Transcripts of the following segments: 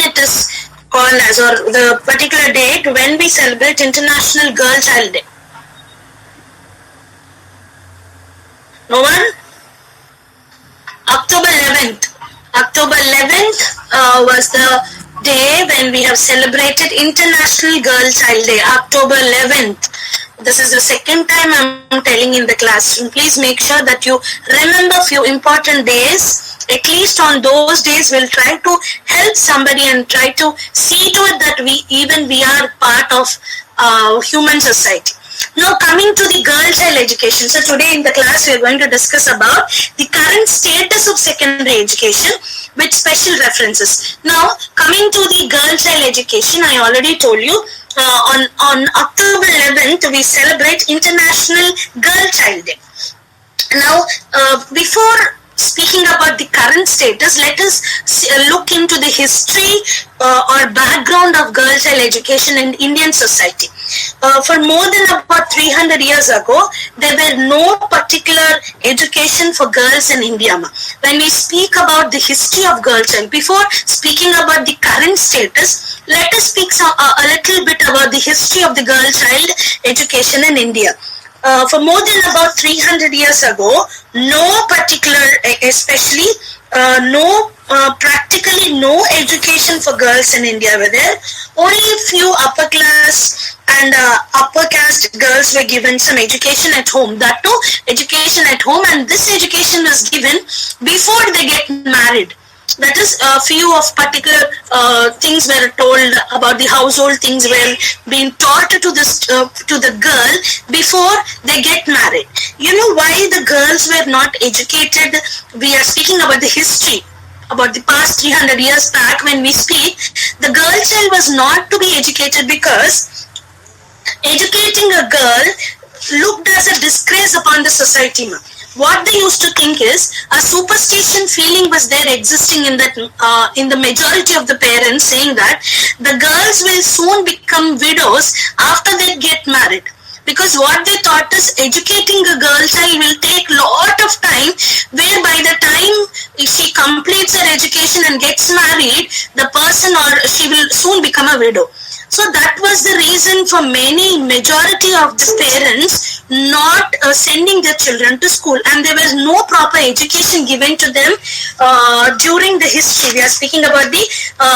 it is called as, or the particular date when we celebrate International Girl Child Day? No one? October 11th. October 11th was the day when we have celebrated International Girl Child Day. October 11th. This is the second time I'm telling in the classroom. Please make sure that you remember few important days. At least on those days, we'll try to help somebody and try to see to it that we are part of human society. Now coming to the girl child education. So today in the class we are going to discuss about the current status of secondary education with special references. Now coming to the girl child education, I already told you on October 11th we celebrate International Girl Child Day. Now before speaking about the current status, let us look into the history or background of girl child education in Indian society. For more than about 300 years ago, there were no particular education for girls in India. When we speak about the history of girl child, before speaking about the current status, let us speak a little bit about the history of the girl child education in India. For more than about 300 years ago, no particular, especially practically no education for girls in India were there. Only a few upper class and upper caste girls were given some education at home. That too, education at home, and this education was given before they get married. That is, a few of particular things were told about the household, things were being taught to the girl before they get married. You know why the girls were not educated? We are speaking about the history, about the past 300 years back. When we speak, the girl child was not to be educated because educating a girl looked as a disgrace upon the society. What they used to think is a superstition feeling was there existing in that in the majority of the parents, saying that the girls will soon become widows after they get married. Because what they thought is educating a girl child will take lot of time, where by the time if she completes her education and gets married, the person or she will soon become a widow. So that was the reason for majority of the parents not sending their children to school, and there was no proper education given to them during the history. We are speaking about the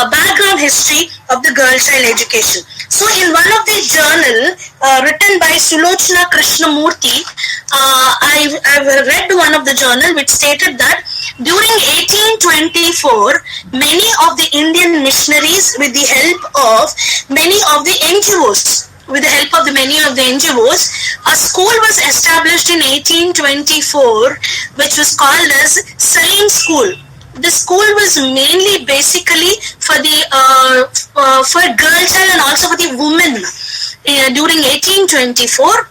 background history of the girl child education. So in one of the journal written by Sulochana Krishnamurthy, I've read one of the journal which stated that during 1824, many of the Indian missionaries, with the help of many of the NGOs, a school was established in 1824, which was called as Salim School. The school was mainly basically for the for girl child and also for the women. During 1824,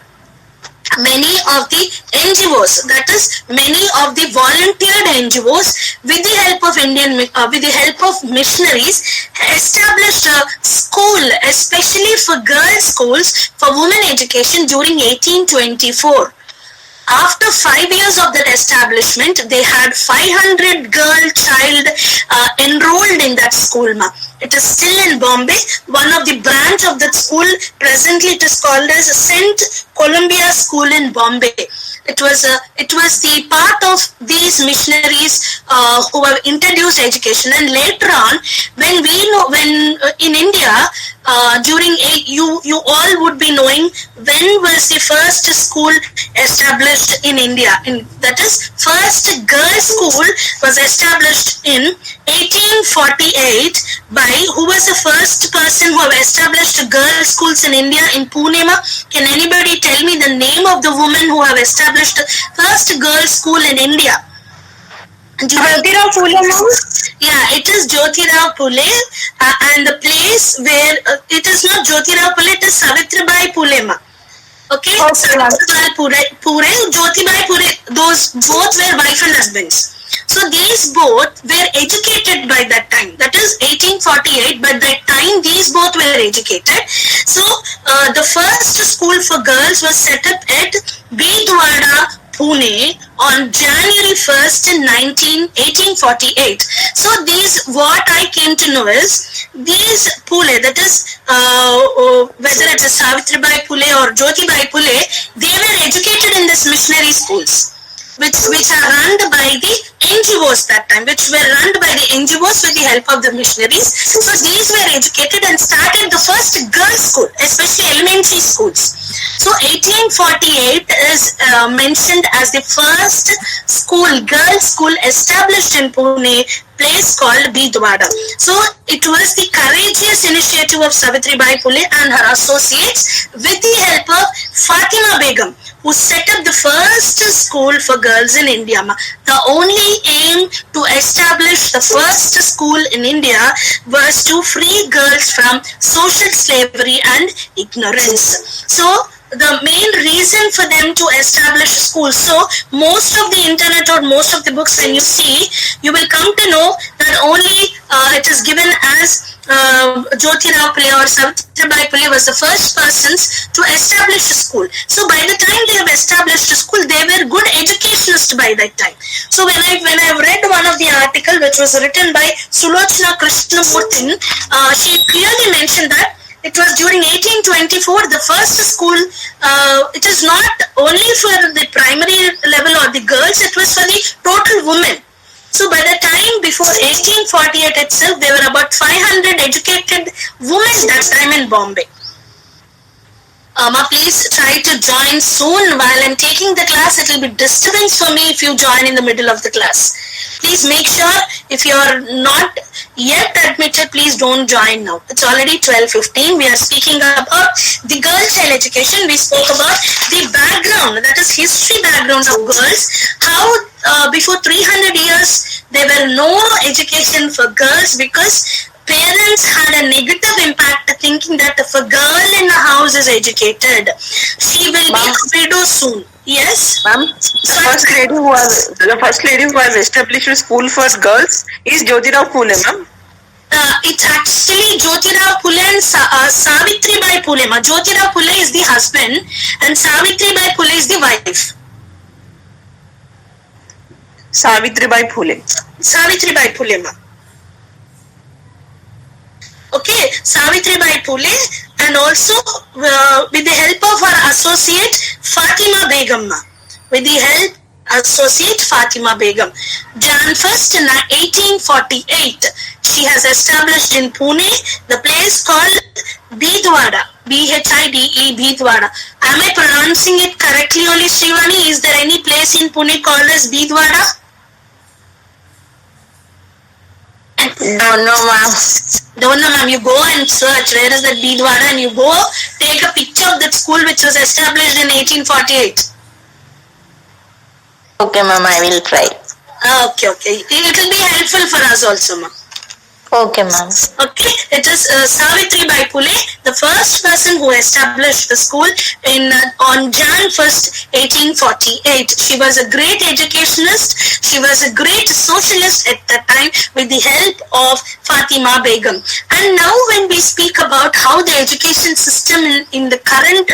many of the NGOs, that is, many of the volunteered NGOs, with the help of missionaries, established a school, especially for girls' schools for women education during 1824. After 5 years of that establishment, they had 500 girl child enrolled in that school. It is still in Bombay. One of the branch of that school, presently it is called as St. Columbia School in Bombay. It was the part of these missionaries who have introduced education, and later on, when in India, you all would be knowing when was the first school established in India. That is, first girls' school was established in 1848 by, who was the first person who have established girls' schools in India, in Pune? Can anybody tell me the name of the woman who have established first girls' school in India? Jyotirao Phule, ma'am? Yeah, it is Jyotirao Phule, and the place where it is not Jyotirao Phule, it is Savitribai Phule, ma'am. Okay, Savitribai Phule, Jyotibai Phule, those both were wife and husbands. So these both were educated by that time. That is 1848. By that time, these both were educated. So the first school for girls was set up at Bidwada, Pune on January 1st in 1848. So what I came to know is, these Pule, that is, whether it is Savitribai Pule or Jyotibai Pule, they were educated in these missionary schools, which are run by the NGOs that time, which were run by the NGOs with the help of the missionaries. So these were educated and started the first girls' school, especially elementary schools. So 1848 is mentioned as the first girls' school established in Pune, place called Bidwada. So it was the courageous initiative of Savitribai Phule and her associates with the help of Fatima Begum, who set up the first school for girls in India. The only aim to establish the first school in India was to free girls from social slavery and ignorance. So the main reason for them to establish schools. So most of the internet or most of the books, when you see, you will come to know that only it is given as Jyotirao Phule or Savitribai Phule was the first persons to establish a school. So by the time they have established a school, they were good educationists by that time. So when I read one of the article which was written by Sulochana Krishnamurthy, she clearly mentioned that it was during 1824, the first school, it is not only for the primary level or the girls, it was for the total women. So by the time before 1848 itself, there were about 500 educated women that time in Bombay. Please try to join soon while I'm taking the class. It will be disturbance for me if you join in the middle of the class. Please make sure if you are not yet admitted, please don't join now. It's already 12:15. We are speaking about the girl child education. We spoke about the background, that is history background of girls. How before 300 years there were no education for girls because parents had a negative impact thinking that if a girl in a house is educated, she will be a widow soon. Yes? Ma'am, the first lady who has established a school for girls is Jyotirao Phule, ma'am. It's actually Jyotirao Phule and Savitribai Phule. Jyotirao Phule is the husband and Savitribai Phule is the wife. Savitribai Phule. Savitribai Phule, ma'am. Okay, Savitribai Phule, and also with the help of her associate Fatima Begum. With the help associate Fatima Begum. Jan 1st, 1848, she has established in Pune the place called Bidwada. Bhide, Bidwada. Am I pronouncing it correctly only, Srivani? Is there any place in Pune called as Bidwada? No, ma'am. Don't know, ma'am. You go and search where is that Bidwada and you go take a picture of that school which was established in 1848. Okay, ma'am, I will try. Okay. It will be helpful for us also, ma'am. Okay, ma'am. Okay, it is Savitribai Phule, the first person who established the school on Jan 1st, 1848. She was a great educationist. She was a great socialist at that time with the help of Fatima Begum. And now when we speak about how the education system in the current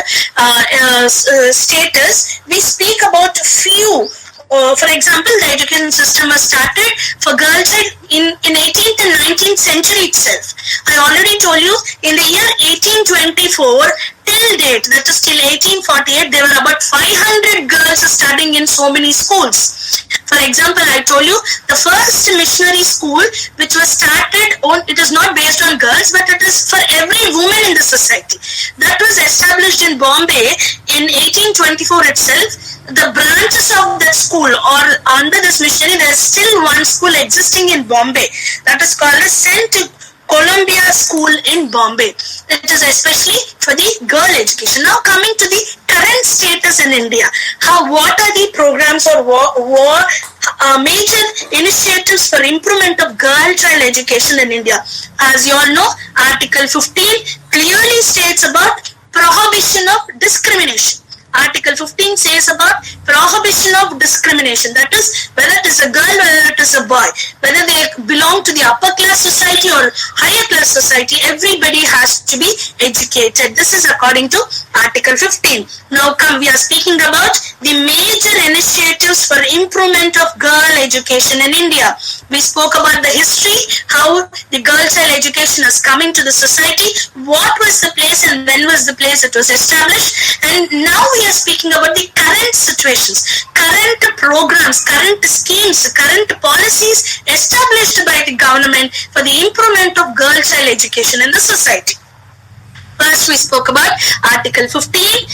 status, we speak about few. For example, the education system was started for girls in 18th and 19th century itself. I already told you in the year 1824 till date, that is till 1848, there were about 500 girls studying in so many schools. For example, I told you the first missionary school which was started it is not based on girls, but it is for every woman in the society. That was established in Bombay in 1824 itself. The branches of the school or under this missionary, there is still one school existing in Bombay that is called as St. Columbia School in Bombay. It is especially for the girl education. Now coming to the current status in India, what are the programs or major initiatives for improvement of girl child education in India? As you all know, Article 15 clearly states about prohibition of discrimination. Article 15 says about prohibition of discrimination. That is, whether it is a girl, whether it is a boy, whether they belong to the upper class society or higher class society, everybody has to be educated. This is according to Article 15. Now we are speaking about the major initiatives for improvement of girl education in India. We spoke about the history, how the girl child education has come into the society, what was the place and when was the place it was established, and now we are speaking about the current situations, current programs, current schemes, current policies established by the government for the improvement of girl child education in the society. First, we spoke about Article 15.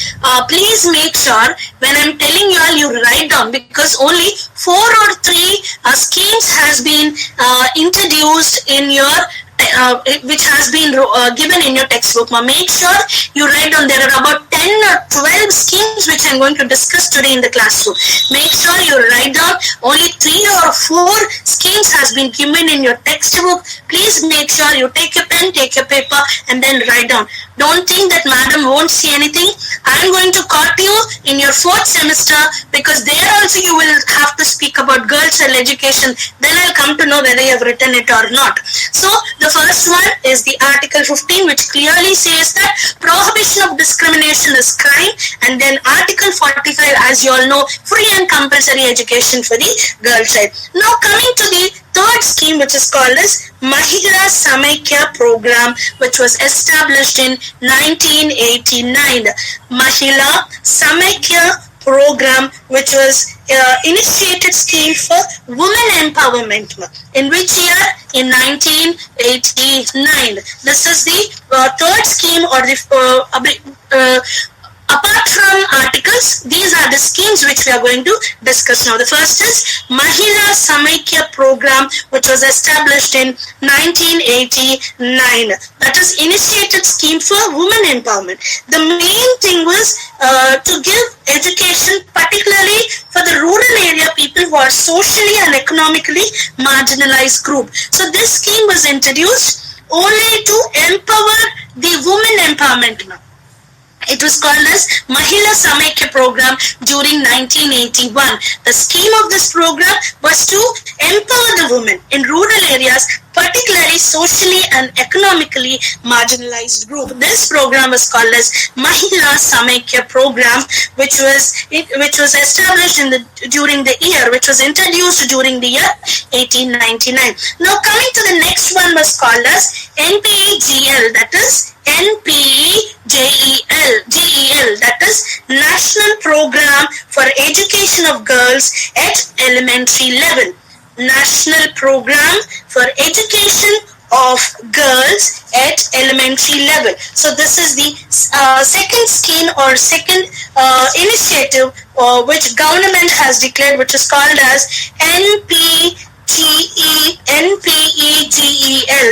Please make sure when I'm telling you all, you write down, because only 4 or 3 schemes has been introduced in your which has been given in your textbook. Make sure you write down. There are about 10 or 12 schemes which I'm going to discuss today in the classroom. Make sure you write down. Only 3 or 4 schemes has been given in your textbook. Please make sure you take a pen, take a paper, and then write down. Don't think that madam won't see anything. I'm going to caught you in your 4th semester, because there also you will have to speak about girls' child education. Then I'll come to know whether you have written it or not. So the first one is the Article 15, which clearly says that prohibition of discrimination is crime. And then Article 45, as you all know, free and compulsory education for the girl child. Now coming to the third scheme, which is called as Mahila Samaikya program, which was established in 1989. Mahila Samaikya program, which was initiated scheme for women empowerment. In which year? In 1989. This is the third scheme, or the apart from articles, these are the schemes which we are going to discuss now. The first is Mahila Samaikya program, which was established in 1989. That is initiated scheme for women empowerment. The main thing was to give education, particularly for the rural area people who are socially and economically marginalized group. So this scheme was introduced only to empower the women empowerment. It was called as Mahila Samaikya program during 1981. The scheme of this program was to empower the women in rural areas, particularly socially and economically marginalized group. This program was called as Mahila Samaikya program, which was established during the year, which was introduced during the year 1899. Now coming to the next one was called as NPEGL, that is NPEGEL, that is National Program for Education of Girls at Elementary Level. National Program for Education of Girls at Elementary Level. So this is the second scheme or second initiative which government has declared, which is called as NPEGEL,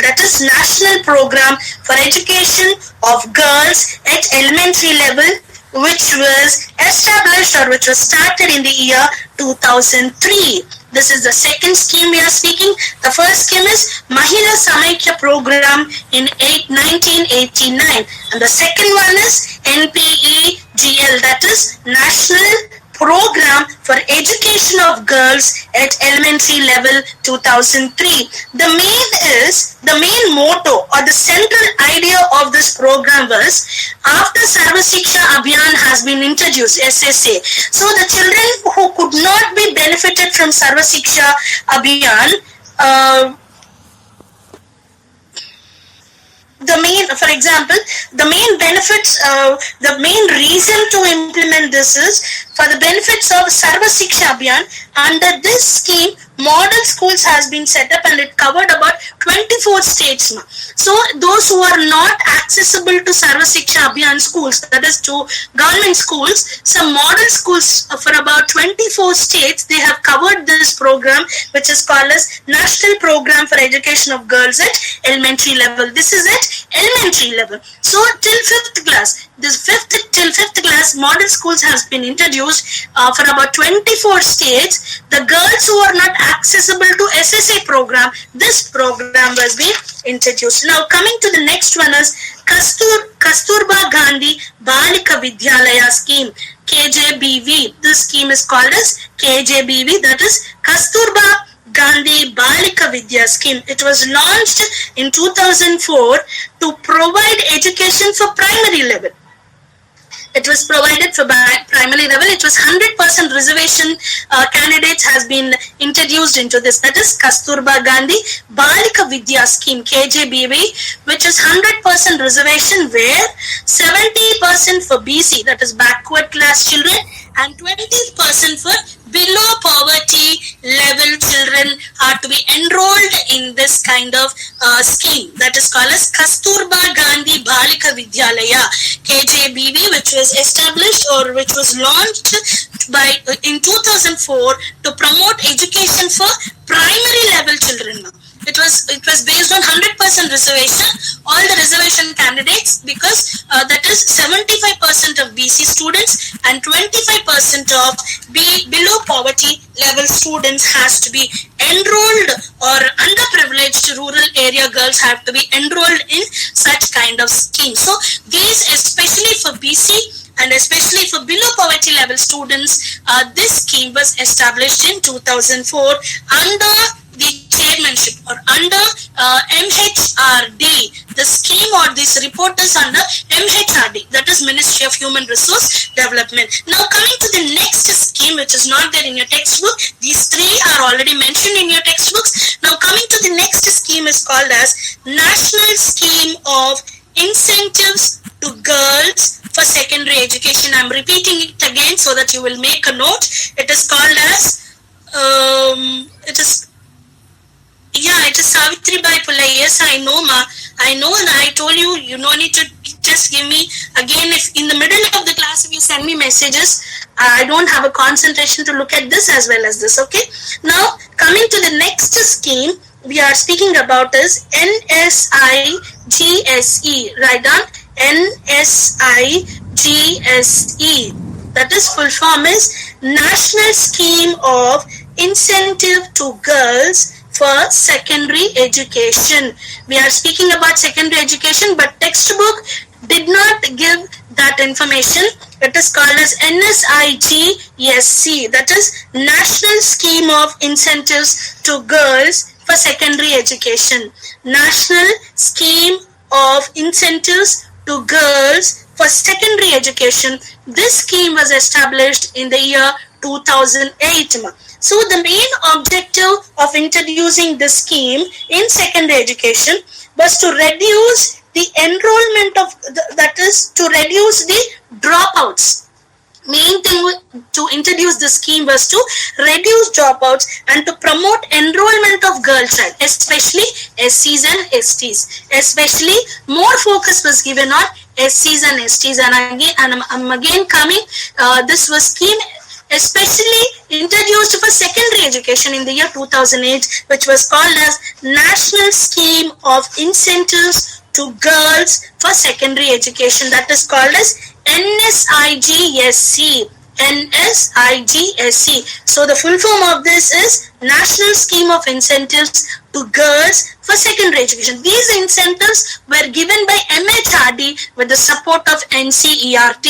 that is National Program for Education of Girls at Elementary Level, which was established or which was started in the year 2003. This is the second scheme we are speaking. The first scheme is Mahila Samaikya program in 1989, and the second one is NPEGL, that is National Program for Education of Girls at Elementary Level 2003. The main motto or the central idea of this program was, after Sarva Shiksha Abhiyan has been introduced, SSA, so the children who could not be benefited from Sarva Shiksha Abhiyan, for example, the main benefits, the main reason to implement this is for the benefits of Sarva Shiksha Abhiyan. Under this scheme, model schools has been set up, and it covered about 24 states. So those who are not accessible to Sarva Shiksha Abhiyan schools, that is to government schools, some model schools for about 24 states, they have covered this program, which is called as National Program for Education of Girls at Elementary Level. This is at elementary level. So till 5th class, till 5th class, model schools has been introduced for about 24 states. The girls who are not accessible to SSA program, this program was being introduced. Now coming to the next one is Kasturba Gandhi Balika Vidyalaya scheme. KJBV. This scheme is called as KJBV, that is Kasturba Gandhi Balika Vidya Scheme. It was launched in 2004 to provide education for primary level. It was provided for primary level. It was 100% reservation candidates has been introduced into this. That is Kasturba Gandhi Balika Vidya Scheme, KJBV, which is 100% reservation where 70% for BC, that is backward class children, and 20% for below poverty level children are to be enrolled in this kind of scheme that is called as Kasturba Gandhi Balika Vidyalaya, KJBV, which was established or which was launched in 2004 to promote education for primary level children. It was based on 100% reservation, all the reservation candidates, because that is 75% of BC students and 25% of below poverty level students has to be enrolled, or underprivileged rural area girls have to be enrolled in such kind of scheme. So these, especially for BC and especially for below poverty level students, this scheme was established in 2004 under the chairmanship or under MHRD. The scheme or this report is under MHRD, that is Ministry of Human Resource Development. Now coming to the next scheme, which is not there in your textbook. These three are already mentioned in your textbooks. Now coming to the next scheme is called as National Scheme of Incentives to Girls for Secondary Education. I'm repeating it again so that you will make a note. It is called as it is Savitri Bai Pillai. Yes, I know, ma. I know, and I told you, you no need to just give me again. If in the middle of the class, if you send me messages, I don't have a concentration to look at this as well as this. Okay. Now coming to the next scheme we are speaking about is NSIGSE. Write down NSIGSE. That is full form is National Scheme of Incentive to Girls for Secondary Education. We are speaking about secondary education, but textbook did not give that information. It is called as NSIGSC, that is National Scheme of Incentives to Girls for Secondary Education. National Scheme of Incentives to Girls for Secondary Education. This scheme was established in the year 2008. So the main objective of introducing this scheme in secondary education was to reduce the enrollment of, that is to reduce the dropouts. Main thing to introduce the scheme was to reduce dropouts and to promote enrollment of girl child, especially SCs and STs. Especially more focus was given on SCs and STs. And I'm again coming, this was scheme especially introduced for secondary education in the year 2008, which was called as National Scheme of Incentives to Girls for Secondary Education. That is called as NSIGSC. NSIGSC. So the full form of this is National Scheme of Incentives to Girls for Secondary Education. These incentives were given by MHRD with the support of NCERT.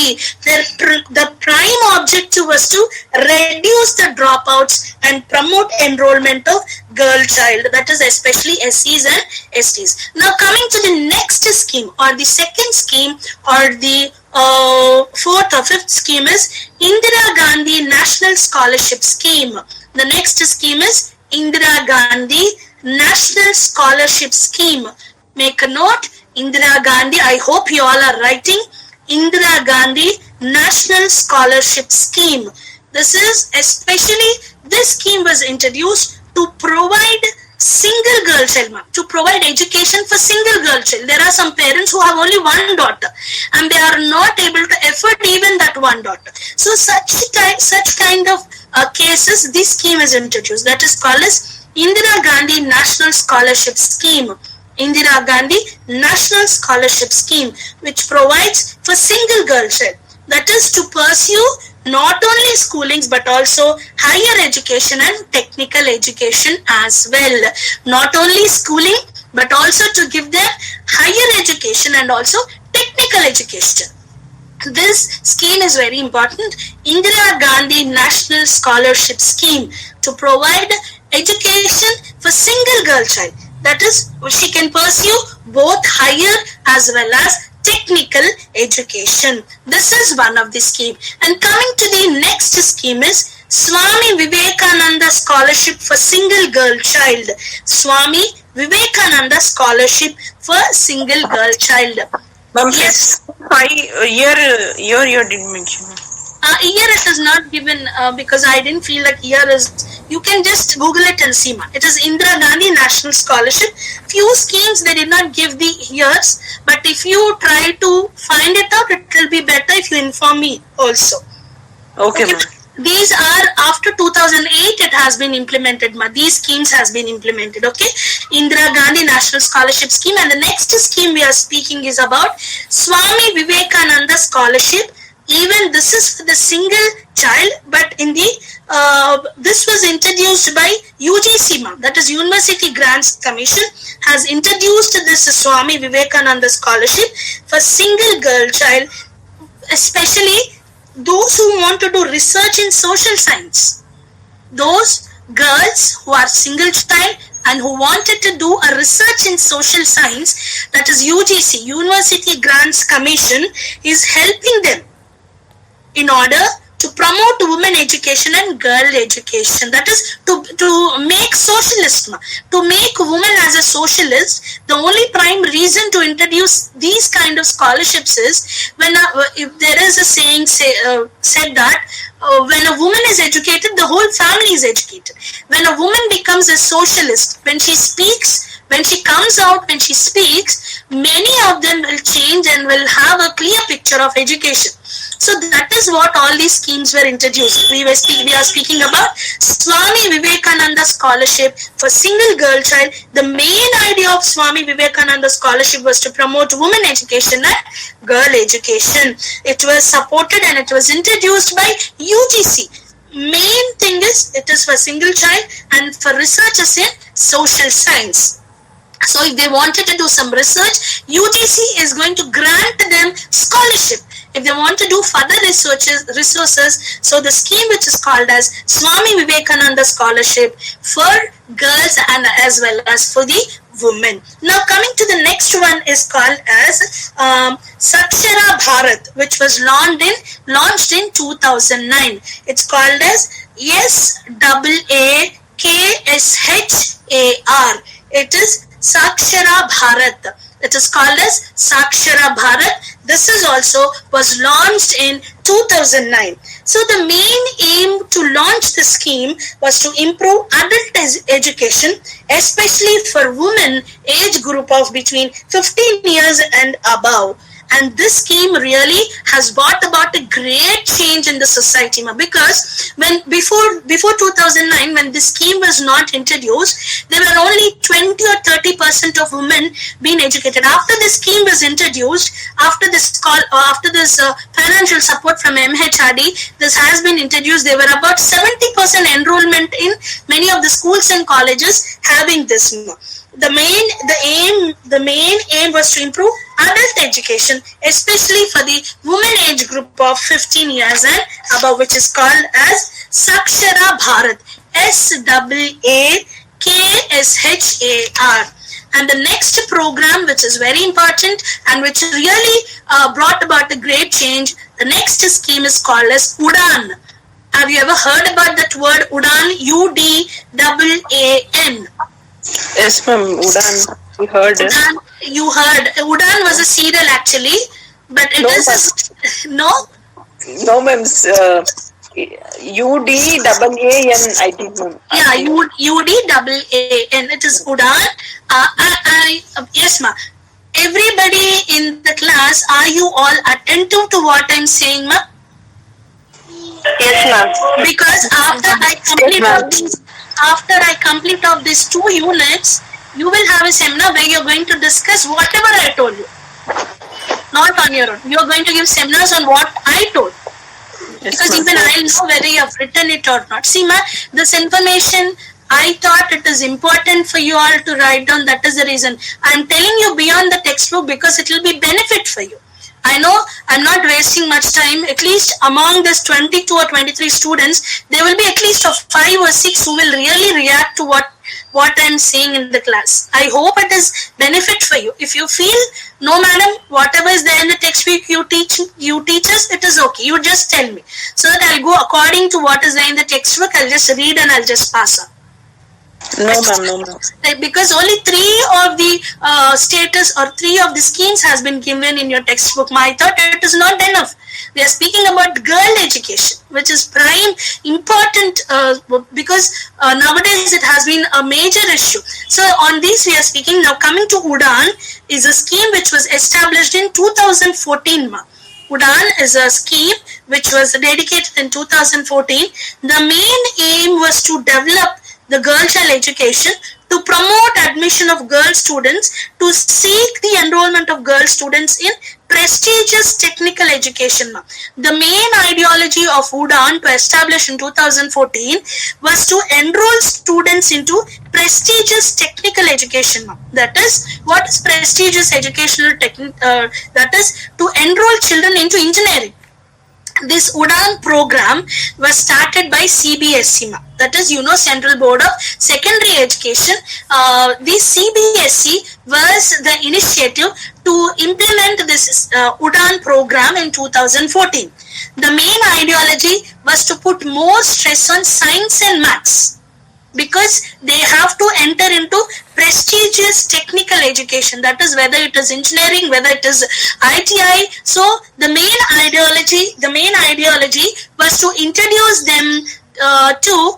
The prime objective was to reduce the dropouts and promote enrollment of girl child, that is especially SCs and STs. Now coming to the next scheme or the second scheme or the fourth or fifth scheme is Indira Gandhi National Scholarship Scheme. The next scheme is Indira Gandhi National Scholarship Scheme. Make a note, Indira Gandhi, I hope you all are writing, Indira Gandhi National Scholarship Scheme. This is especially, this scheme was introduced to provide single girl child, to provide education for single girl child. There are some parents who have only one daughter and they are not able to afford even that one daughter. So such kind of cases, this scheme is introduced. That is called as Indira Gandhi National Scholarship Scheme. Indira Gandhi National Scholarship Scheme, which provides for single girl child. That is to pursue not only schoolings but also higher education and technical education as well. Not only schooling but also to give them higher education and also technical education. This scheme is very important. Indira Gandhi National Scholarship Scheme to provide education for single girl child. That is, she can pursue both higher as well as technical education. This is one of the scheme. And coming to the next scheme is Swami Vivekananda Scholarship for Single Girl Child. Swami Vivekananda Scholarship for Single Girl Child. Ma'am, Yes. year you didn't mention. Year it is not given because I didn't feel like year is. You can just Google it and see. It is Indira Gandhi National Scholarship. Few schemes they did not give the years, but if you try to find it out, it will be better if you inform me also. Okay, ma'am. These are after 2008 it has been implemented. These schemes has been implemented. Okay, Indira Gandhi National Scholarship Scheme, and the next scheme we are speaking is about Swami Vivekananda Scholarship. Even this is for the single child, but in the this was introduced by UGC, that is University Grants Commission, has introduced this Swami Vivekananda Scholarship for single girl child, especially those who want to do research in social science. Those girls who are single child and who wanted to do a research in social science, that is UGC, University Grants Commission, is helping them in order to promote women education and girl education. That is to make socialist, to make women as a socialist. The only prime reason to introduce these kind of scholarships is when if there is a saying said that when a woman is educated, the whole family is educated. When a woman becomes a socialist, when she speaks, when she comes out, when she speaks, many of them will change and will have a clear picture of education. So that is what all these schemes were introduced. We are speaking about Swami Vivekananda Scholarship for single girl child. The main idea of Swami Vivekananda Scholarship was to promote women education and girl education. It was supported and it was introduced by UGC. Main thing is it is for single child and for researchers in social science. So if they wanted to do some research, UGC is going to grant them scholarship. If they want to do further resources, so the scheme which is called as Swami Vivekananda Scholarship for girls and as well as for the women. Now coming to the next one is called as Sakshara Bharat, which was launched in 2009. It's called as SAAKSHAR. It is Sakshara Bharat. It is called as Sakshara Bharat. This is also was launched in 2009. So the main aim to launch the scheme was to improve adult education, especially for women age group of between 15 years and above. And this scheme really has brought about a great change in the society, because when before 2009, when this scheme was not introduced, there were only 20 or 30% of women being educated. After the scheme was introduced, after this financial support from MHRD, this has been introduced. There were about 70% enrollment in many of the schools and colleges having this. The main aim was to improve adult education, especially for the women age group of 15 years and above, which is called as Sakshara Bharat, SAAKSHAR. And the next program, which is very important and which really brought about a great change, the next scheme is called as UDAN. Have you ever heard about that word UDAN? UDAN. Yes, ma'am. Udan. We heard. Udan, you heard. Udan was a serial actually, but it is no. No, ma'am. UDAAN, I think, ma'am. Yeah, UDAAN. It is Udan. Yes, ma'am. Everybody in the class, are you all attentive to what I'm saying, ma'am? Yes, ma'am. Because after I complete of these 2 units, you will have a seminar where you're going to discuss whatever I told you. Not on your own. You're going to give seminars on what I told. Yes, because even I'll know whether you have written it or not. See, ma'am, this information, I thought it is important for you all to write down. That is the reason. I'm telling you beyond the textbook because it will be benefit for you. I know I'm not wasting much time. At least among this 22 or 23 students, there will be at least 5 or 6 who will really react to what I'm saying in the class. I hope it is benefit for you. If you feel, no madam, whatever is there in the textbook you teach us, it is okay. You just tell me. So that I'll go according to what is there in the textbook. I'll just read and I'll just pass on. No, ma'am, no, ma'am. Because only 3 of the status or 3 of the schemes has been given in your textbook. I thought it is not enough. We are speaking about girl education, which is prime important because nowadays it has been a major issue. So on this we are speaking. Now coming to UDAN is a scheme which was established in 2014. UDAN is a scheme which was dedicated in 2014. The main aim was to develop the girl child education, to promote admission of girl students, to seek the enrollment of girl students in prestigious technical education. The main ideology of UDAN to establish in 2014 was to enroll students into prestigious technical education. That is, what is prestigious educational that is to enroll children into engineering. This UDAN program was started by CBSE, that is, Central Board of Secondary Education. This CBSE was the initiative to implement this UDAN program in 2014. The main ideology was to put more stress on science and maths, because they have to enter into prestigious technical education, that is whether it is engineering, whether it is ITI. So the main ideology was to introduce them to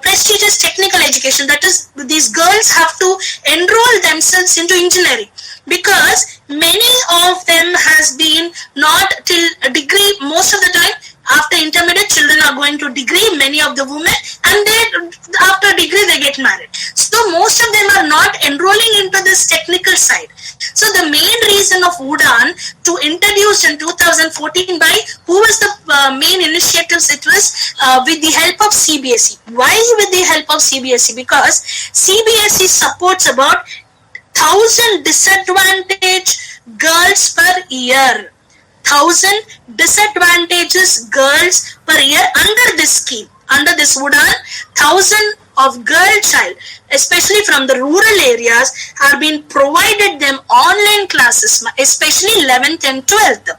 prestigious technical education, that is these girls have to enroll themselves into engineering, because many of them has been not till a degree. Most of the time after intermediate, children are going to degree, many of the women, and they after degree they get married. So most of them are not enrolling into this technical side. So the main reason of UDAN to introduce in 2014 by who was the main initiatives, it was with the help of CBSE. Why with the help of CBSE? Because CBSE supports about 1,000 disadvantaged girls per year. 1,000 disadvantages girls per year under this scheme. Under this UDAN, 1,000 of girl child, especially from the rural areas, have been provided them online classes, especially 11th and 12th,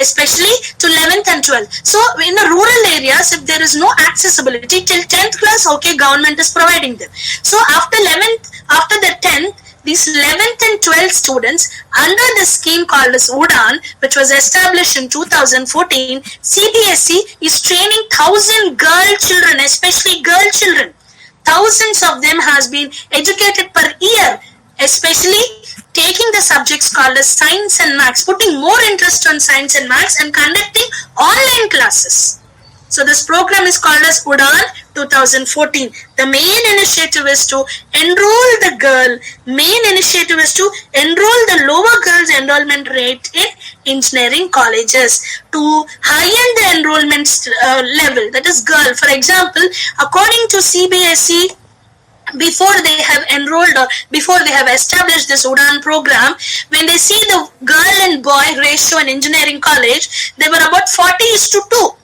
especially to 11th and 12th. So in the rural areas, if there is no accessibility till 10th class, okay, government is providing them. So after the 10th, these 11th and 12th students under the scheme called as UDAN, which was established in 2014, CBSE is training 1,000 girl children, especially girl children. Thousands of them has been educated per year, especially taking the subjects called as science and maths, putting more interest on science and maths and conducting online classes. So this program is called as UDAN 2014. The main initiative is to enroll the lower girls enrollment rate in engineering colleges, to heighten the enrollment level, that is girl. For example, according to CBSE, before they have enrolled or before they have established this UDAN program, when they see the girl and boy ratio in engineering college, they were about 40:2.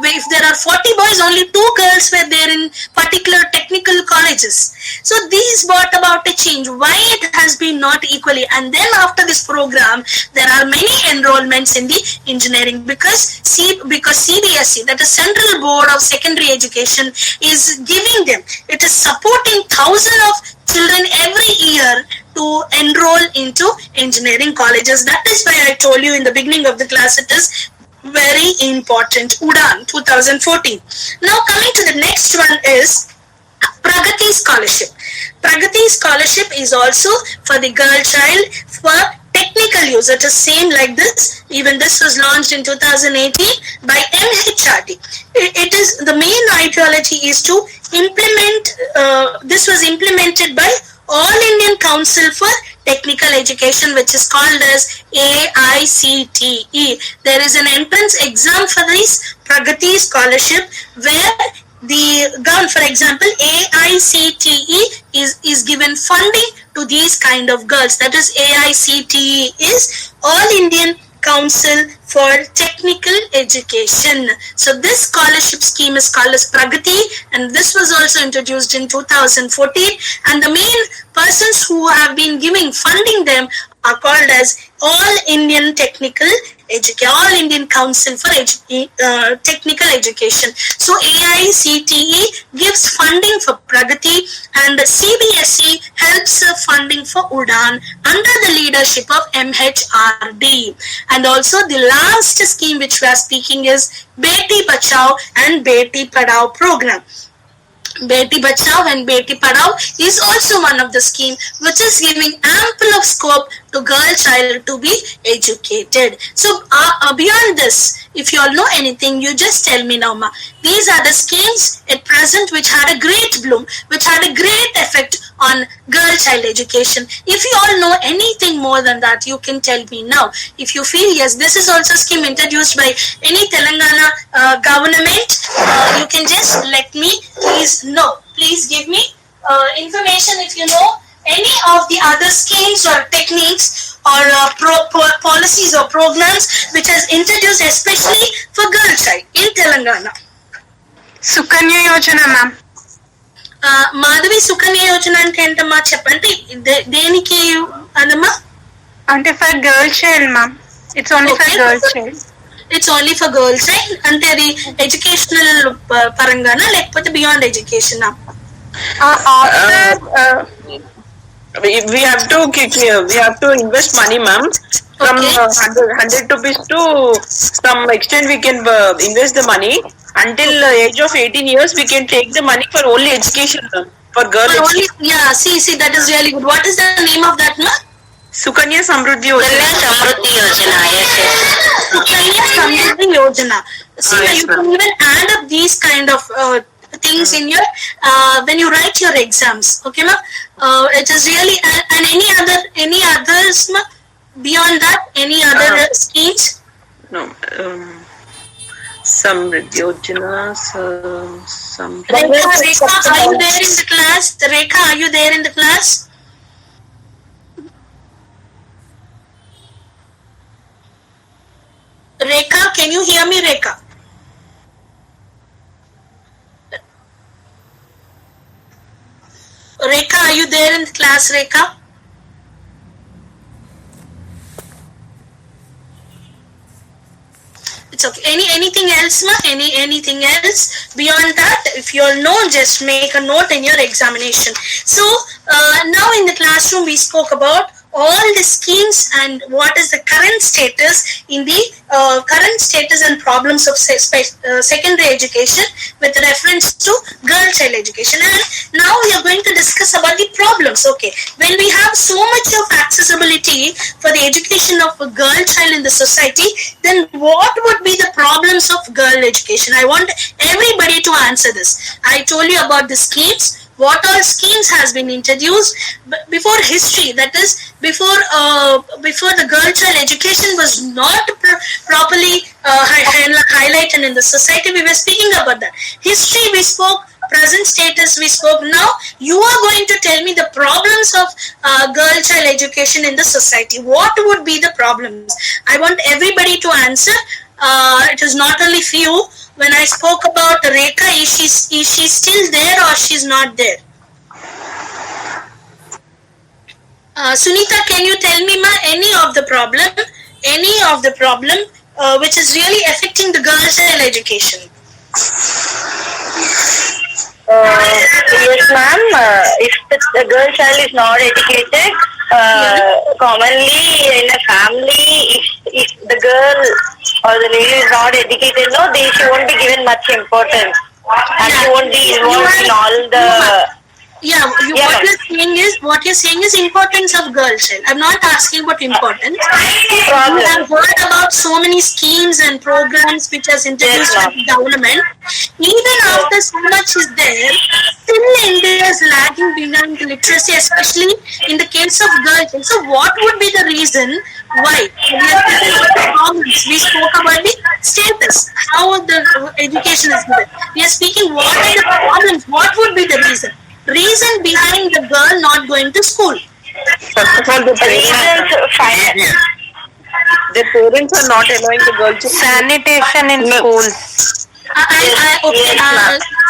If there are 40 boys, only 2 girls were there in particular technical colleges. So these brought about a change. Why it has been not equally? And then after this program, there are many enrollments in the engineering, because CBSE, that is Central Board of Secondary Education, is giving them. It is supporting thousands of children every year to enroll into engineering colleges. That is why I told you in the beginning of the class, it is very important. UDAN 2014. Now coming to the next one is Pragati Scholarship. Pragati Scholarship is also for the girl child for technical use. It is same like this. Even this was launched in 2018 by MHRD. It is the main ideology is to implement. This was implemented by All Indian Council for Technical Education, which is called as AICTE. There is an entrance exam for this Pragati Scholarship, where the government, for example, AICTE is given funding to these kind of girls. That is, AICTE is All Indian Council for Technical Education. So this scholarship scheme is called as Pragati, and this was also introduced in 2014. And the main persons who have been giving funding them are called as All Indian All Indian Council for Technical Education. So AICTE gives funding for Pragati, and the CBSE helps funding for Udan under the leadership of MHRD. And also the last scheme which we are speaking is Beti Bachao and Beti Padhao program. Beti Bachao and Beti Padhao is also one of the scheme which is giving ample of scope to girl child to be educated. So beyond this, if you all know anything, you just tell me now, ma. These are the schemes at present which had a great bloom, which had a great effect on girl child education. If you all know anything more than that, you can tell me now. If you feel yes, this is also a scheme introduced by any Telangana government, you can just let me please know. Please give me information if you know any of the other schemes or techniques or policies or programs which has introduced especially for girl child in Telangana. Sukanya Yojana, ma'am. Madhavi Sukanya Yojana అంటే ఏంటమ్మా చెప్పండి, దేనికి అదమ్మా? అంటే for girl child ma'am. It's only for girl child. It's only for girl child అంటే అది educational పరంగానా లేకపోతే beyond education? We have to invest money, ma'am. From 100 rupees to some extent we can invest the money. Until age of 18 years, we can take the money for only education, for girl education. Yeah, see, that is really good. What is the name of that, ma'am? Sukanya Samruddhi Yojana. Sukanya Samruddhi Yojana. See, yes, you can even add up these kind of things in your when you write your exams. Okay, ma'am. It is really and any others, ma'am? Beyond that, any other schemes? No. Samruddhi Yojana. Rekha, are you there in the class? Rekha, are you there in the class? Rekha, can you hear me, Rekha? Rekha, are you there in the class, Rekha? It's okay. Anything else, ma? Anything else beyond that? If you all know, just make a note in your examination. So now in the classroom we spoke about all the schemes and what is the current status in the current status and problems of secondary education with reference to girl child education. And now we are going to discuss about the problems. Okay, when we have so much of accessibility for the education of a girl child in the society, then what would be the problems of girl education? I want everybody to answer this. I told you about the schemes. What all schemes has been introduced before history, that is before the girl child education was not properly highlighted in the society. We were speaking about that. History we spoke, present status we spoke. Now you are going to tell me the problems of girl child education in the society. What would be the problems? I want everybody to answer. It is not only few. When I spoke about Rekha, is she still there or she's not there? Sunita, can you tell me, ma, any of the problem which is really affecting the girl child education? Yes, ma'am. If the girl child is not educated, commonly in a family, if the girl or the lady is not educated, she won't be given much importance, and she won't be involved in all the Yeah, Yeah, ma'am. what you're saying is importance of girl child. I'm not asking about importance. You Problem. have heard about so many schemes and programs which has Yes, introduced by ma'am. the government. Even Yes. after so much is there, still India is lagging behind the literacy, especially in the case of girls. So what would be the reason why? We are speaking about the problems. We spoke about the status, how the education is given. We are speaking what are the problems, what would be the reason? Reason behind the girl not going to school. First of all, Reasons, their parents are not allowing the girl to Sanitation in No. schools. Okay,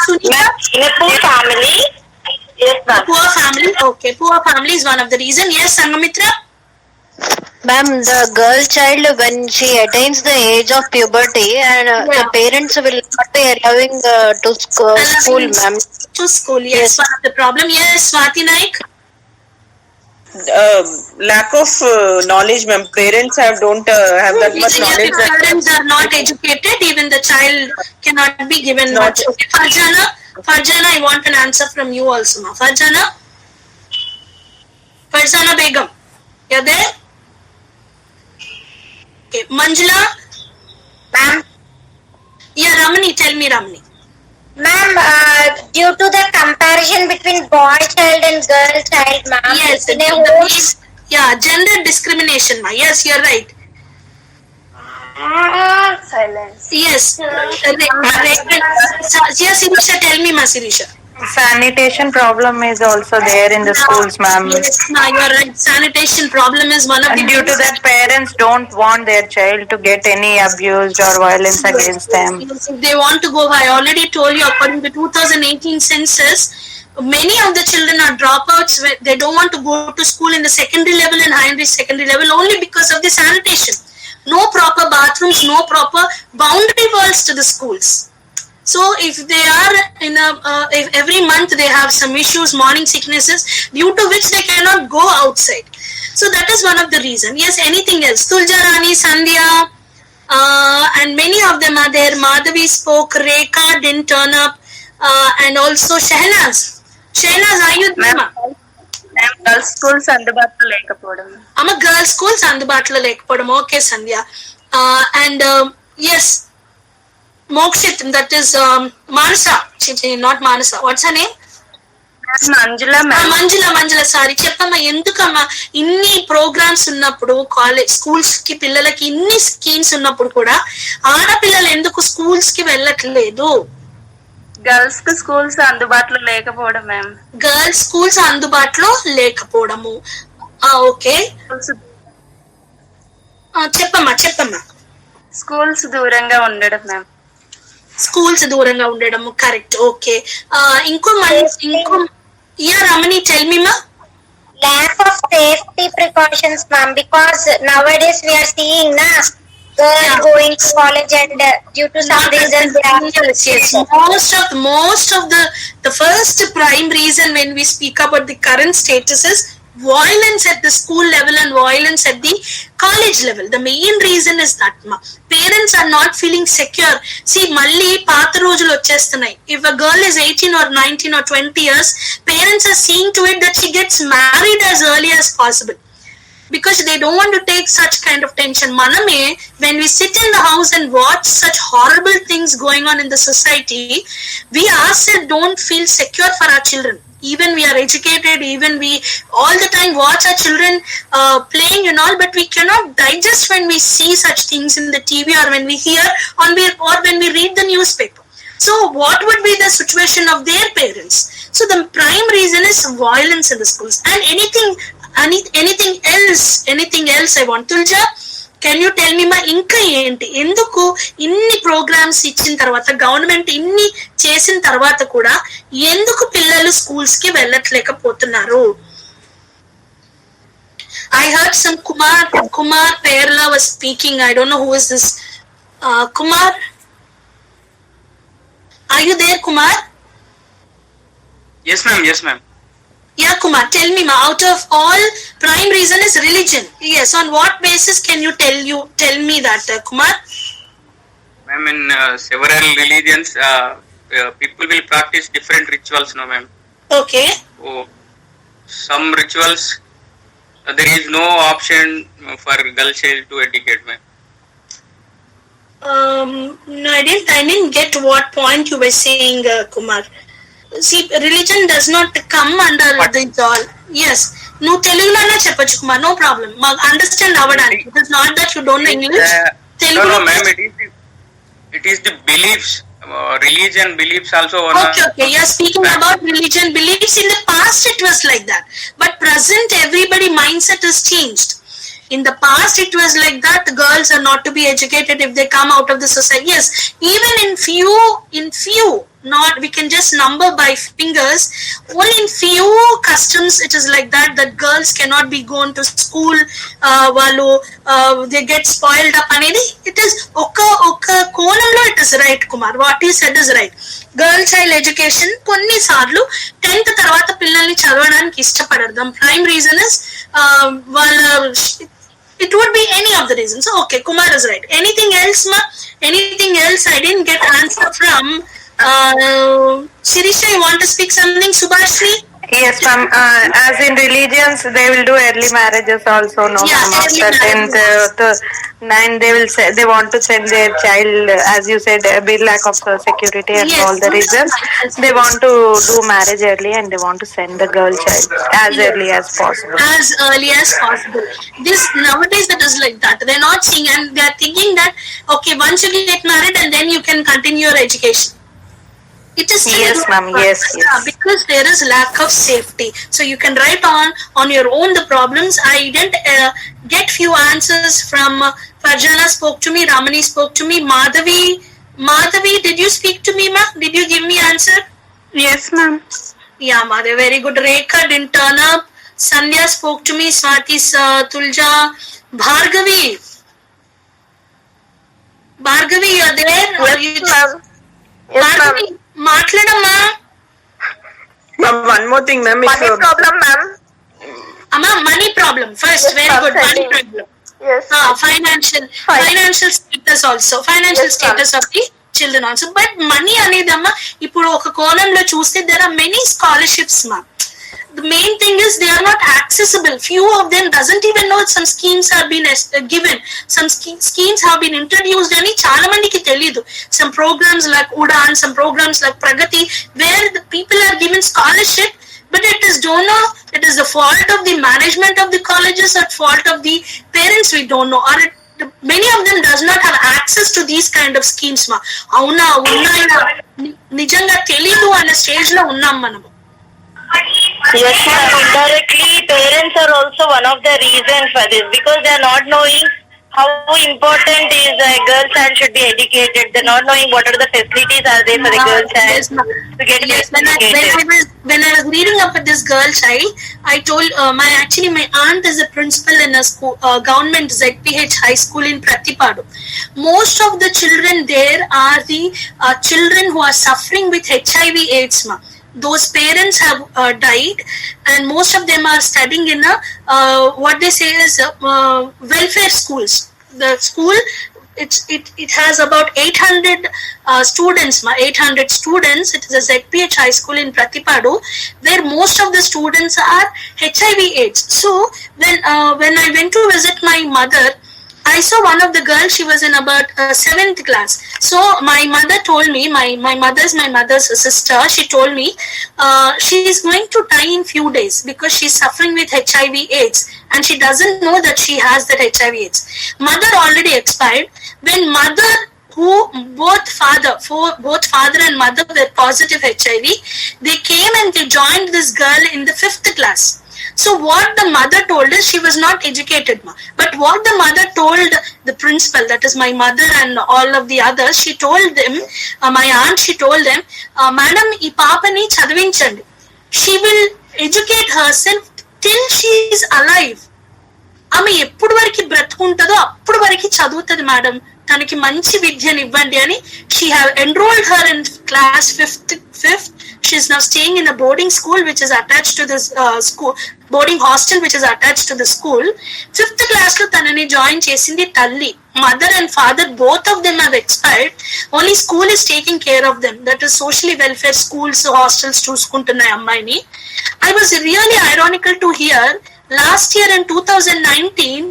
Sunita, in a poor family. Yes, ma'am. poor family. Okay, poor family is one of the reason. Yes, Sangamitra. Ma'am, the girl child, when she attains the age of puberty, and the parents will not be allowing to school, ma'am. To school. Yes, Yes. one of the problem. Yes, Swati Naik. lack of knowledge, ma'am. Parents don't have that much If knowledge. the parents are not educated, even the child cannot be given Not- much. Okay, Farjana, I want an answer from you also, ma. Farjana Begum, you're there? Okay, Manjula. Ma'am, Yeah, Ramani, tell me, Ramani. ma'am, due to the comparison between boy child and girl child, ma'am, Yes, in a whole yeah, gender discrimination, ma. Yes, you're right. silence. Yes. Yes, Sirisha, tell me, ma, Sirisha. Sanitation problem is also there in the schools, ma'am. Yes, ma, you're right. Sanitation problem is one of And the due to that, parents don't want their child to get any abused or violence against them. Yes, if they want to go, I already told you, according to 2018 census, many of the children are dropouts. They don't want to go to school in the secondary level and higher secondary level only because of the sanitation. No proper bathrooms, no proper boundary walls to the schools. So if they are in if every month they have some issues, morning sicknesses, due to which they cannot go outside. So that is one of the reasons. Yes, anything else? Tulja Rani, Sandhya, and many of them are there. Madhavi spoke, Rekha didn't turn up, and also Shehnaz. Shehnaz, are you there? Girls schools అందుబాటులో లేకపోవడం. Girls schools అందుబాటులో లేకపోవడం. Okay, Sandhya. And yes, Mokshit, that is Manasa. Not Manasa. What's her name? Manjula Manjula sorry చెప్పమ్మా. ఎందుకమ్మా ఇన్ని programmes ఉన్నప్పుడు college schools కి పిల్లలకి ఇన్ని స్కీమ్స్ ఉన్నప్పుడు కూడా ఆడపిల్లలు ఎందుకు స్కూల్స్ కి వెళ్ళట్లేదు? గర్ల్స్ కి స్కూల్స్ అందుబాటులో లేకపోవడం మ్యామ్. గర్ల్స్ స్కూల్స్ అందుబాటులో లేకపోవడము. ఓకే, చెప్పమ్మా. స్కూల్స్ దూరంగా ఉండడం మ్యామ్. స్కూల్స్ దూరంగా ఉండడము. కరెక్ట్. ఓకే, ఇంకో యా రమణి, టెల్ మీ మా. Lack of safety precautions, ma'am, because nowadays we are seeing girls going to college and due to some reason they are Yes. Most of the first prime reason when we speak about the current status is violence at the school level and violence at the college level. The main reason is that parents are not feeling secure. See, malli paata rojulu vachestunnayi. If a girl is 18 or 19 or 20 years, parents are seeing to it that she gets married as early as possible, because they don't want to take such kind of tension. Maname, when we sit in the house and watch such horrible things going on in the society, we ourselves don't feel secure for our children. Even we are educated, even we all the time watch our children playing and all, but we cannot digest when we see such things in the TV or when we hear or when we read the newspaper. So what would be the situation of their parents? So the prime reason is violence in the schools. And anything else I want. Tulja, can you tell me ma inka enti enduku inni programs ichin tarvata government inni chesin tarvata kuda enduku pillalu schools ki vellatlekapotunnaru? I heard some Kumar Perla was speaking. I don't know who is this. Kumar, are you there, Kumar? Yes, ma'am. Yeah, Kumar, tell me, out of all, prime reason is religion. Yes, on what basis can you tell me that, Kumar? Ma'am, in several religions, people will practice different rituals, no, ma'am. Okay. Oh, some rituals, there is no option for girl child to educate, ma'am. No, I didn't get what point you were saying, Kumar. See, religion does not come under this all. Yes. నువ్వు తెలుగులోనే చెప్పొచ్చు Kumar, no problem, మాకు understand అవ్వడానికి. It is not that you don't know English. No, no, ma'am. It is the beliefs, religion beliefs also. Okay. You are speaking about religion beliefs. In the past, it was like that, but present, everybody mindset has changed. In the past, it was like that. The girls are not to be educated if they come out of the society. Yes, even in few, not we can just number by fingers. Only in few customs, it is like that. That girls cannot be gone to school. They get spoiled up. Anedi, it is oka konamlo. It is right, Kumar. What he said is right. Girl child education కొన్ని సార్లు 10th తర్వాత పిల్లల్ని చదవడానికి ఇష్టపడరు. Prime reason is వాళ్ళ it would be any of the reasons. Okay, Kumar is right. Anything else, ma? Anything else? I didn't get answer from Shirisha. You want to speak something, Subhashri? Yes, ma'am. As in religions, they will do early marriages also. No, Yeah, ma'am. After early 10th to 9, they will say they want to send their child, as you said, a bit lack of security and Yes. all the reasons. They want to do marriage early and they want to send the girl child as early as possible. As early as possible. This nowadays it is like that. They're not seeing, and they're thinking that okay, once you get married and then you can continue your education. It is still Yes, ma'am. Yes, Yeah, yes. because there is lack of safety. So you can write on your own the problems. I didn't get few answers from Farjana spoke to me, Ramani spoke to me, Madhavi, did you speak to me, ma? Did you give me answer? Yes, ma'am. Yeah, Madhavi, very good. Rekha didn't turn up. Sandhya spoke to me, Swati, Tulja, Bhargavi, you are there? Yes, ma'am. Yes, ma'am. Bhargavi, మాట్లాడమ్మా. Ma'am, one more thing, ma'am. Money problem, ma'am. అమ్మా, money problem first. Yes, Very ma'am, good. Money certainly. problem. Yes. Financial status also. Financial Yes, status of the children also. But money అనేదమ్మా ఇప్పుడు ఒక కోణంలో చూస్తే there are many scholarships, ma. The main thing is they are not accessible. Few of them doesn't even know some schemes have been given. Some schemes have been introduced అని చాలా మందికి తెలియదు. Some programs like Udan, some programs like Pragati, where the people are given scholarship, but it is don't know. It is the fault of the management of the colleges or fault of the parents. We don't know, or many of them does not have access to these kind of schemes, ma. అవునా ఉన్నాయా నిజంగా తెలీదు అన్న stage లో ఉన్నాం మనము. Yes, ma'am. Indirectly, parents are also one of the reasons for this, because they are not knowing how important is a girl child should be educated. They're not knowing what are the facilities are there for the girl child Yes, ma'am. to get Yes, educated. when I was reading up with this girl child, I told my aunt is a principal in a school, government ZPH high school in Pratipadu. Most of the children there are the children who are suffering with HIV/AIDS, ma. Those parents have died, and most of them are studying in a what they say is welfare schools. The school it has about 800 students, 800 students. It is a ZPH high school in Pratipadu, where most of the students are HIV/AIDS. So when I went to visit my mother, I saw one of the girls. She was in about 7th class. So my mother told me, my mother's sister. She told me she is going to die in few days because she's suffering with HIV/AIDS, and she doesn't know that she has that HIV/AIDS. Mother already expired. When mother, who both father and mother were positive HIV, they came and they joined this girl in the 5th class. So what the mother told us, she was not educated, ma. But what the mother told the principal, that is my mother and all of the others, she told them, my aunt, she told them, madam, ee paapani chadivinchandi. She will educate herself till she is alive. ఆమె ఎప్పుడు వరకు బ్రతుకుంటుందో అప్పుడు వరకు చదువుతుంది madam, తనకి మంచి విద్యను ఇవ్వండి అని. She have enrolled her in class fifth. She is now staying in a boarding school which is attached to this school, boarding hostel which is attached to the school. 5th class లో తనని join చేసింది తల్లి. mother and father, both of them have expired. Only school is taking care of them. That is socially welfare schools, hostels చూసుకుంటున్నాయి అమ్మాయిని. I was really ironical to hear last year in 2019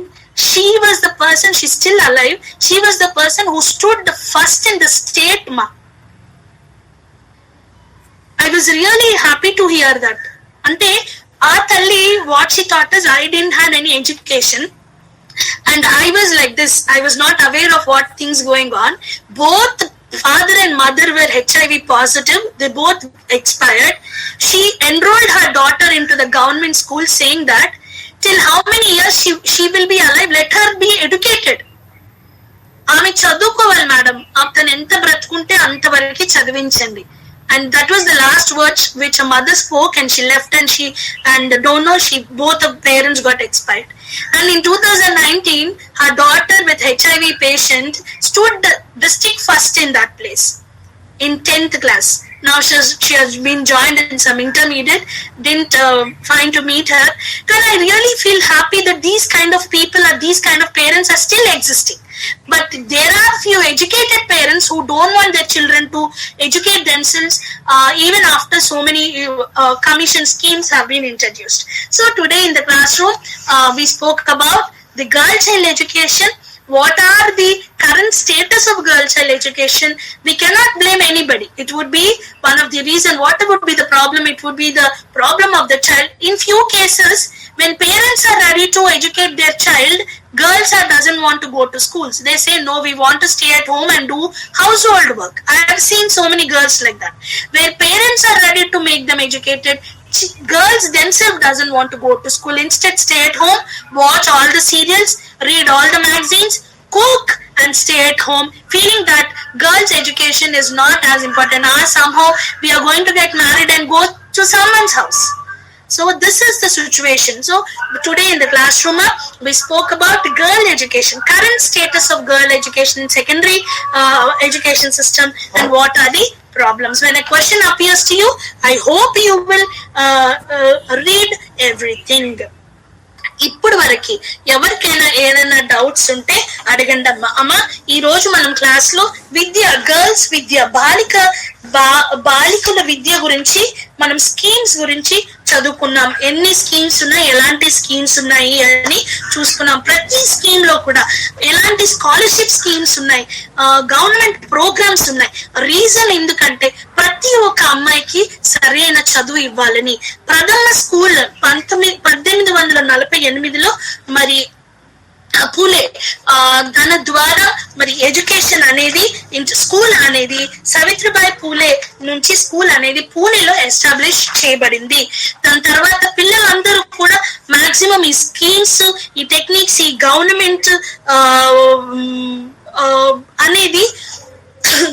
she was the person, she's still alive, she was the person who stood the first in the state, ma. I was really happy to hear that. Ante aa talli what she taught us, I didn't have any education and I was like this, I was not aware of what things going on. Both father and mother were HIV positive, they both expired. She enrolled her daughter into the government school saying that till how many years she will be alive, let her be educated. ఆమె చదువుకోవాలి madam, అతను ఎంత బ్రతుకుంటే అంతవరకు చదివించండి. And that was the last words which a mother spoke, and she left, and don't know, both of parents got expired. And in 2019 her daughter with HIV patient stood the district first in that place in 10th class. Now she has been joined in some intermediate, didn't find to meet her. Then I really feel happy that these kind of people or these kind of parents are still existing. But there are few educated parents who don't want their children to educate themselves even after so many commission schemes have been introduced. So today in the classroom we spoke about the girl child education. What are the current status of girl child education? We cannot blame anybody. It would be one of the reason. What would be the problem? It would be the problem of the child. In few cases, when parents are ready to educate their child, girls doesn't want to go to schools. They say, no, we want to stay at home and do household work. I have seen so many girls like that, where parents are ready to make them educated. Girls themselves doesn't want to go to school. Instead, stay at home, watch all the serials, read all the magazines, cook and stay at home, feeling that girls' education is not as important, or somehow we are going to get married and go to someone's house. So this is the situation. So today in the classroom we spoke about the girl education, current status of girl education in secondary education system, and what are the problems. When a question appears to you, I hope you will read everything. ఇప్పుడు వరకు ఎవరికైనా ఏదైనా doubts ఉంటే అడగండి అమ్మా. అమ్మా, ఈ రోజు మనం క్లాస్ లో విద్య, గర్ల్స్ విద్య, బాలికల విద్య గురించి మనం స్కీమ్స్ గురించి చదువుకున్నాం. ఎన్ని స్కీమ్స్ ఉన్నాయి, ఎలాంటి స్కీమ్స్ ఉన్నాయి అని చూసుకున్నాం. ప్రతి స్కీమ్ లో కూడా ఎలాంటి స్కాలర్షిప్ స్కీమ్స్ ఉన్నాయి, గవర్నమెంట్ ప్రోగ్రామ్స్ ఉన్నాయి. రీజన్ ఎందుకంటే ప్రతి ఒక్క అమ్మాయికి సరైన చదువు ఇవ్వాలని ప్రథమ స్కూల్ 1848లో మరి పూలే తన ద్వారా మరి ఎడ్యుకేషన్ అనేది, స్కూల్ అనేది సావిత్రిబాయి పూలే నుంచి స్కూల్ అనేది పూణేలో ఎస్టాబ్లిష్ చేయబడింది. దాని తర్వాత పిల్లలందరూ కూడా మాక్సిమం ఈ స్కీమ్స్, ఈ టెక్నిక్స్, ఈ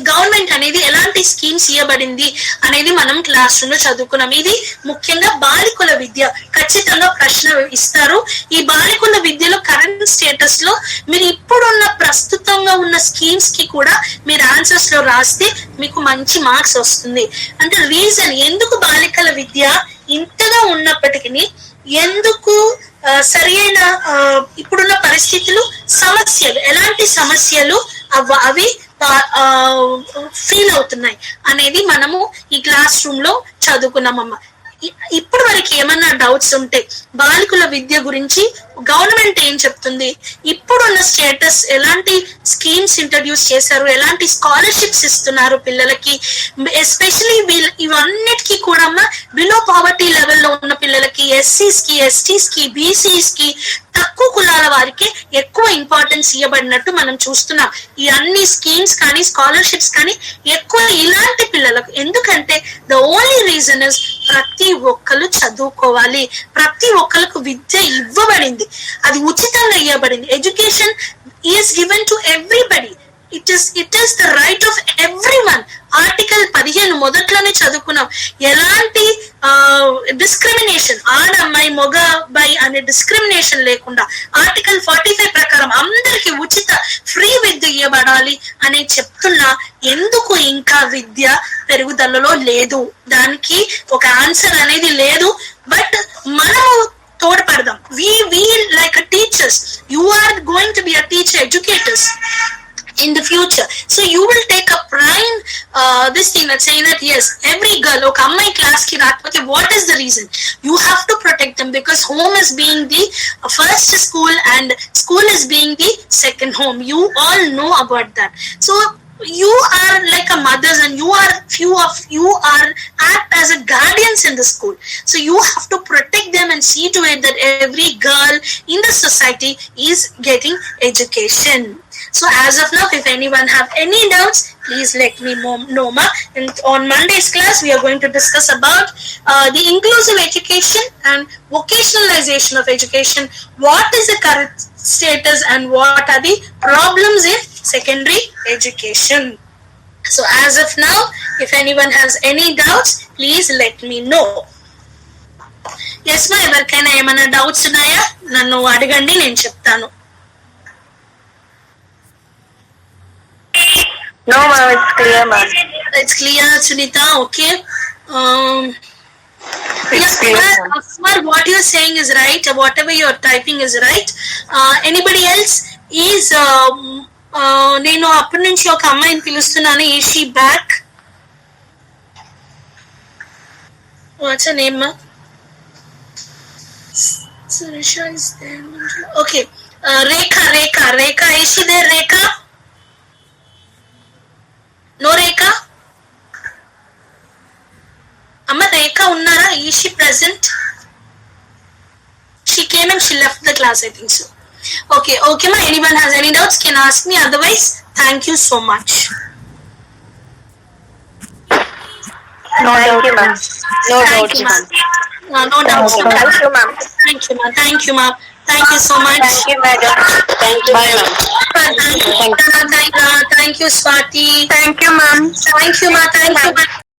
గవర్నమెంట్ అనేది ఎలాంటి స్కీమ్స్ ఇవ్వబడింది అనేది మనం క్లాస్ రూమ్ లో చదువుకున్నాం. ఇది ముఖ్యంగా బాలికల విద్య. ఖచ్చితంగా ప్రశ్న ఇస్తారు. ఈ బాలికల విద్యలో కరెంట్ స్టేటస్ లో మీరు ఇప్పుడున్న ప్రస్తుతంగా ఉన్న స్కీమ్స్ కి కూడా మీరు ఆన్సర్స్ లో రాస్తే మీకు మంచి మార్క్స్ వస్తుంది. అంటే రీజన్ ఎందుకు బాలికల విద్య ఇంతగా ఉన్నప్పటికీ ఎందుకు సరైన ఇప్పుడున్న పరిస్థితులు, సమస్యలు, ఎలాంటి సమస్యలు అవి ఫీల్ అవుతున్నాయి అనేది మనము ఈ క్లాస్ రూమ్ లో చదువుకున్నామమ్మా. ఇప్పటి వరకు ఏమన్నా డౌట్స్ ఉంటే బాలికల విద్య గురించి గవర్నమెంట్ ఏం చెప్తుంది, ఇప్పుడున్న స్టేటస్, ఎలాంటి స్కీమ్స్ ఇంట్రడ్యూస్ చేశారు, ఎలాంటి స్కాలర్షిప్స్ ఇస్తున్నారు పిల్లలకి, ఎస్పెషలీ ఇవన్నిటికీ కూడా బిలో పావర్టీ లెవెల్లో ఉన్న పిల్లలకి, ఎస్సీస్ కి, ఎస్టీస్ కి, బీసీస్ కి, తక్కువ కులాల వారికి ఎక్కువ ఇంపార్టెన్స్ ఇవ్వబడినట్టు మనం చూస్తున్నాం. ఈ అన్ని స్కీమ్స్ కానీ స్కాలర్షిప్స్ కానీ ఎక్కువ ఇలాంటి పిల్లలకు. ఎందుకంటే ద ఓన్లీ రీజన్ ఇస్ ప్రతి ఒక్కరు చదువుకోవాలి, ప్రతి ఒక్కరికి విద్య ఇవ్వబడింది, అది ఉచితంగా ఇవ్వబడింది. Education is given to everybody. It is the right of everyone. Article 15 మొదట్లోనే చదువుకున్నాం. ఎలాంటి డిస్క్రిమినేషన్, ఆడమ్మాయి మగ అబ్బాయి అనే డిస్క్రిమినేషన్ లేకుండా ఆర్టికల్ 45 ప్రకారం అందరికి ఉచిత ఫ్రీ విద్య ఇవ్వబడాలి అని చెప్తున్నా. ఎందుకు ఇంకా విద్య పెరుగుదలలో లేదు? దానికి ఒక ఆన్సర్ అనేది లేదు. బట్ మనము తోడ్పడదాం. We like a teachers. You are going to be a teacher, educators. in the future. So you will take a prime this thing that saying that yes, every girl, okay, my class ki raatpate, what is the reason? You have to protect them because home is being the first school and school is being the second home. You all know about that. So you are like a mothers and you are few of you are act as a guardians in the school. So you have to protect them and see to it that every girl in the society is getting education. So as of now, if anyone have any doubts, please let me know, ma. And on Monday's class, we are going to discuss about the inclusive education and vocationalization of education. What is the current status and what are the problems in secondary education? So as of now, if anyone has any doubts, please let me know. Yes, ma. Everkana emana doubts unnaya? Nannu adigandi nenu cheptanu. No, ma'am, it's clear, ma'am. It's clear, Sunita. Okay. It's clear, ma'am. Asmar, what you're saying is right. Whatever you're typing is right. Anybody else is నేను అప్పటి నుంచి ఒక అమ్మాయిని పిలుస్తున్నాను. Is she back? What's her name, ma? Surisha is there. Okay. Rekha. Is she there, Rekha? No, Rekha? Amma, Rekha unnara? Is she present? She came and she left the class, I think so. Okay, ma. Anyone has any doubts can ask me. Otherwise, thank you so much. No, thank you, ma'am. No Thank you, doubts, ma'am. ma'am. No doubts. Thank you, ma'am. Thank you, ma'am. Thank you so much. Thank you, madam. Thank you. Bye, ma'am. Thank you, Swati. Thank you, ma'am. Thank you, ma. Thank you.